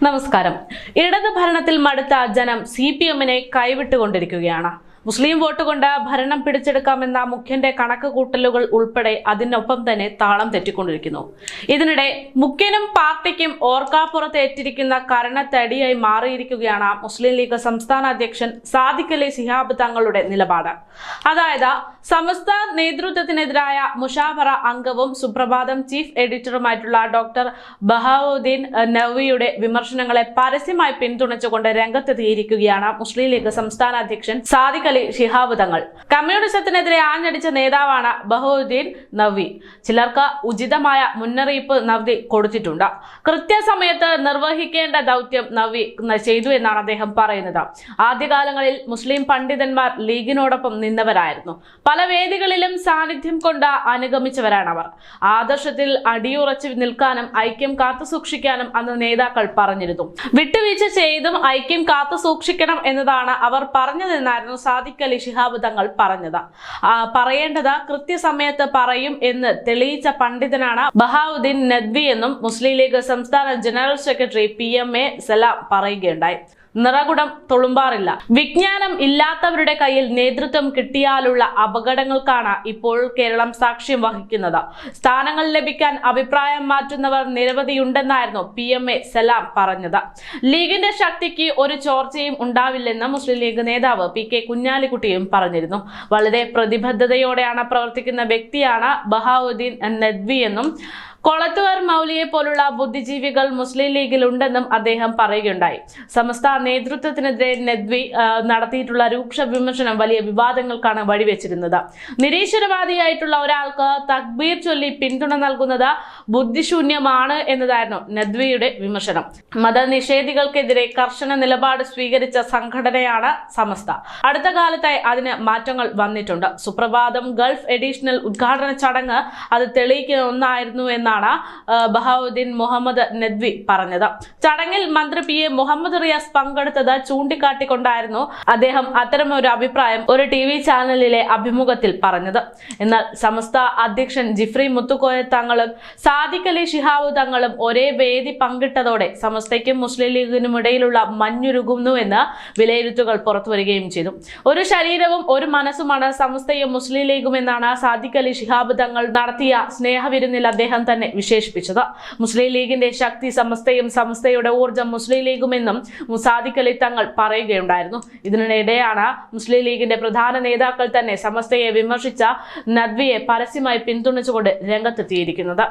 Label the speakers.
Speaker 1: നമസ്കാരം. ഇടത് ഭരണത്തിൽ മടുത്ത ജനം CPM-നെ കൈവിട്ടുകൊണ്ടിരിക്കുകയാണ്. മുസ്ലിം വോട്ട് കൊണ്ട് ഭരണം പിടിച്ചെടുക്കാമെന്ന മുഖ്യന്റെ കണക്ക് കൂട്ടലുകൾ ഉൾപ്പെടെ അതിനൊപ്പം തന്നെ താളം തെറ്റിക്കൊണ്ടിരിക്കുന്നു. ഇതിനിടെ മുഖ്യനും പാർട്ടിക്കും ഓർക്കാപ്പുറത്ത് ഏറ്റിരിക്കുന്ന കരണത്തടിയായി മാറിയിരിക്കുകയാണ് മുസ്ലിം ലീഗ് സംസ്ഥാന അധ്യക്ഷൻ സാദിഖ് അലി ശിഹാബ് തങ്ങളുടെ നിലപാട്. അതായത് സമസ്ത നേതൃത്വത്തിനെതിരായ മുഷാവറ അംഗവും സുപ്രഭാതം ചീഫ് എഡിറ്ററുമായിട്ടുള്ള ഡോക്ടർ ബഹാവുദ്ദീൻ നവ്വിയുടെ വിമർശനങ്ങളെ പരസ്യമായി പിന്തുണച്ചുകൊണ്ട് രംഗത്തെത്തിയിരിക്കുകയാണ് മുസ്ലിം ലീഗ് സംസ്ഥാന അധ്യക്ഷൻ സാദിഖ് അലി ശിഹാബ് തങ്ങൾ. കമ്മ്യൂണിസത്തിനെതിരെ ആഞ്ഞടിച്ച നേതാവാണ് ബഹാവുദ്ദീൻ നവ്വി. ചിലർക്ക് ഉചിതമായ മുന്നറിയിപ്പ് നവ്വി കൊടുത്തിട്ടുണ്ട്. കൃത്യസമയത്ത് നിർവഹിക്കേണ്ട ദൗത്യം നവ്വി ചെയ്തു എന്നാണ് അദ്ദേഹം പറയുന്നത്. ആദ്യകാലങ്ങളിൽ മുസ്ലിം പണ്ഡിതന്മാർ ലീഗിനോടൊപ്പം നിന്നവരായിരുന്നു. പല വേദികളിലും സാന്നിധ്യം കൊണ്ട് അനുഗമിച്ചവരാണ് അവർ. ആദർശത്തിൽ അടിയുറച്ചു നിൽക്കാനും ഐക്യം കാത്തുസൂക്ഷിക്കാനും അന്ന് നേതാക്കൾ പറഞ്ഞിരുന്നു. വിട്ടുവീഴ്ച ചെയ്തും ഐക്യം കാത്തുസൂക്ഷിക്കണം എന്നതാണ് അവർ പറഞ്ഞതെന്നായിരുന്നു സാദിഖ് അലി ശിഹാബ് തങ്ങൾ പറഞ്ഞത്. പറയേണ്ടത് കൃത്യസമയത്ത് പറയും എന്ന് തെളിയിച്ച പണ്ഡിതനാണ് ബഹാവുദ്ദീൻ നദ്വി എന്നും മുസ്ലിം ലീഗ് സംസ്ഥാന ജനറൽ സെക്രട്ടറി PMA സലാം പറയുകയുണ്ടായി. നിറകുടം തുളുമ്പാറില്ല. വിജ്ഞാനം ഇല്ലാത്തവരുടെ കയ്യിൽ നേതൃത്വം കിട്ടിയാലുള്ള അപകടങ്ങൾക്കാണ് ഇപ്പോൾ കേരളം സാക്ഷ്യം വഹിക്കുന്നത്. സ്ഥാനങ്ങൾ ലഭിക്കാൻ അഭിപ്രായം മാറ്റുന്നവർ നിരവധിയുണ്ടെന്നായിരുന്നു PMA സലാം പറഞ്ഞത്. ലീഗിന്റെ ശക്തിക്ക് ഒരു ചോർച്ചയും ഉണ്ടാവില്ലെന്ന് മുസ്ലിം ലീഗ് നേതാവ് PK കുഞ്ഞാലിക്കുട്ടിയും പറഞ്ഞിരുന്നു. വളരെ പ്രതിബദ്ധതയോടെയാണ് പ്രവർത്തിക്കുന്ന വ്യക്തിയാണ് ബഹാവുദ്ദീൻ നദ്വി എന്നും കൊളത്തുകാർ മൗലിയെ പോലുള്ള ബുദ്ധിജീവികൾ മുസ്ലിം ലീഗിൽ ഉണ്ടെന്നും അദ്ദേഹം പറയുകയുണ്ടായി. സമസ്ത നേതൃത്വത്തിനെതിരെ നദ്വി നടത്തിയിട്ടുള്ള രൂക്ഷ വിമർശനം വലിയ വിവാദങ്ങൾക്കാണ് വഴിവെച്ചിരുന്നത്. നിരീശ്വരവാദിയായിട്ടുള്ള ഒരാൾക്ക് തക്ബീർ ചൊല്ലി പിന്തുണ നൽകുന്നത് ബുദ്ധിശൂന്യമാണ് എന്നതായിരുന്നു നദ്വിയുടെ വിമർശനം. മതനിഷേധികൾക്കെതിരെ കർശന നിലപാട് സ്വീകരിച്ച സംഘടനയാണ് സമസ്ത. അടുത്ത കാലത്തായി അതിന് മാറ്റങ്ങൾ വന്നിട്ടുണ്ട്. സുപ്രഭാതം ഗൾഫ് എഡീഷണൽ ഉദ്ഘാടന ചടങ്ങ് അത് തെളിയിക്കുന്ന ഒന്നായിരുന്നു എന്നാണ് ബഹാവുദ്ദീൻ മുഹമ്മദ് നദ്വി പറഞ്ഞത്. ചടങ്ങിൽ മന്ത്രി PA മുഹമ്മദ് റിയാസ് പങ്കെടുത്തത് ചൂണ്ടിക്കാട്ടിക്കൊണ്ടായിരുന്നു അദ്ദേഹം അത്തരമൊരു അഭിപ്രായം ഒരു TV ചാനലിലെ അഭിമുഖത്തിൽ പറഞ്ഞത്. എന്നാൽ സമസ്ത അധ്യക്ഷൻ ജിഫ്രി മുത്തുക്കോയ തങ്ങളും സാദിഖ് അലി ശിഹാബ് തങ്ങളും ഒരേ വേദി പങ്കിട്ടതോടെ സമസ്തയ്ക്കും മുസ്ലിം ലീഗിനും ഇടയിലുള്ള മഞ്ഞുരുകുന്നു എന്ന് വിലയിരുത്തലുകൾ പുറത്തുവരികയും ചെയ്തു. ഒരു ശരീരവും ഒരു മനസ്സുമാണ് സമസ്തയും മുസ്ലിം ലീഗും എന്നാണ് സാദിഖ് അലി ശിഹാബ് തങ്ങൾ നടത്തിയ സ്നേഹവിരുന്നിൽ അദ്ദേഹം തന്നെ വിശേഷിപ്പിച്ചത്. മുസ്ലിം ലീഗിന്റെ ശക്തി സമസ്തയും സമസ്തയുടെ ഊർജ്ജം മുസ്ലിം ലീഗുമെന്നും സാദിഖ് അലി തങ്ങൾ പറയുകയുണ്ടായിരുന്നു. ഇതിനിടെയാണ് മുസ്ലിം ലീഗിന്റെ പ്രധാന നേതാക്കൾ തന്നെ സമസ്തയെ വിമർശിച്ച നദ്വിയെ പരസ്യമായി പിന്തുണച്ചുകൊണ്ട് രംഗത്തെത്തിയിരിക്കുന്നത്.